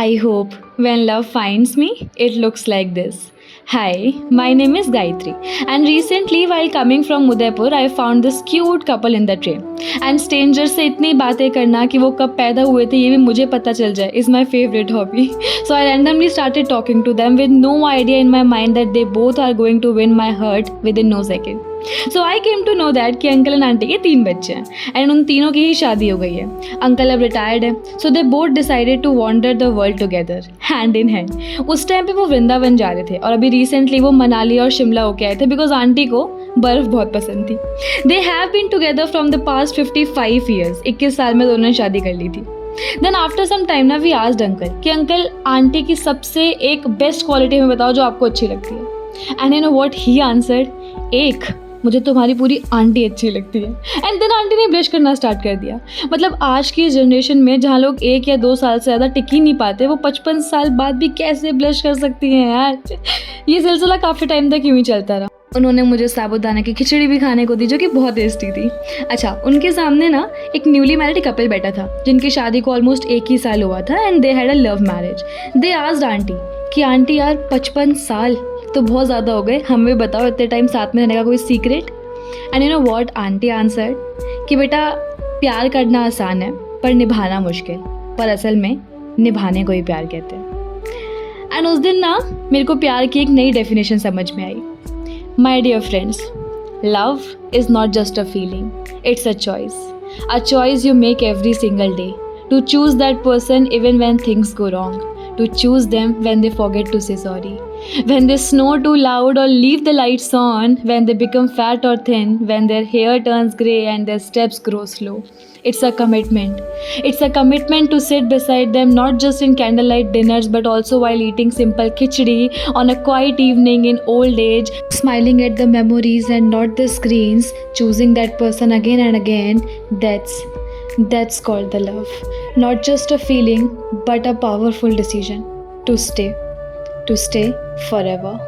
I hope when love finds me, it looks like this. Hi, my name is Gayatri, and recently while coming from Udaipur, I found this cute couple in the train. And strangers से इतनी बातें करना कि वो कब पैदा हुए थे ये भी मुझे पता चल जाए is my favorite hobby. So I randomly started talking to them with no idea in my mind that they both are going to win my heart within no second. So I came to know that कि uncle and aunty के 3 बच्चे हैं and उन तीनों की ही शादी हो गई है. अंकल अब रिटायर्ड है, so they both decided to wander the world together hand in hand. उस टाइम पे वो वृंदावन जा रहे थे और अभी रिसेंटली वो मनाली और शिमला होके आए थे बिकॉज आंटी को बर्फ़ बहुत पसंद थी. They have been together from the past 55 years. 21 साल में दोनों ने शादी कर ली थी. देन आफ्टर सम टाइम ना वी आस्क्ड अंकल कि अंकल आंटी की सबसे एक बेस्ट क्वालिटी में बताओ जो आपको अच्छी लगती है. And you know what he answered, एक मुझे तुम्हारी पूरी आंटी अच्छी लगती है. एंड देन आंटी ने ब्लश करना स्टार्ट कर दिया. मतलब आज की जनरेशन में जहाँ लोग 1 या 2 साल से ज़्यादा टिक ही नहीं पाते, वो 55 साल बाद भी कैसे ब्लश कर सकती हैं यार. ये सिलसिला काफ़ी टाइम तक यूँ ही चलता रहा. उन्होंने मुझे साबूदाना की खिचड़ी भी खाने को दी जो कि बहुत टेस्टी थी. अच्छा, उनके सामने ना एक न्यूली मैरिड कपल बैठा था जिनकी शादी को ऑलमोस्ट 1 ही साल हुआ था and they had a love marriage. They asked aunty कि आंटी यार 55 साल तो बहुत ज़्यादा हो गए, हमें बताओ इतने टाइम साथ में रहने का कोई secret. And you know what aunty answered कि बेटा प्यार करना आसान है पर निभाना मुश्किल, पर असल में निभाने को ही प्यार कहते हैं. एंड उस दिन ना मेरे को प्यार की एक नई डेफिनेशन समझ में आई. My dear friends, love is not just a feeling, it's a choice you make every single day to choose that person even when things go wrong, to choose them when they forget to say sorry, when they snore too loud or leave the lights on, when they become fat or thin, when their hair turns grey and their steps grow slow. It's a commitment. It's a commitment to sit beside them not just in candlelight dinners but also while eating simple khichdi on a quiet evening in old age, smiling at the memories and not the screens, choosing that person again and again. That's called the love. Not just a feeling, but a powerful decision to stay forever.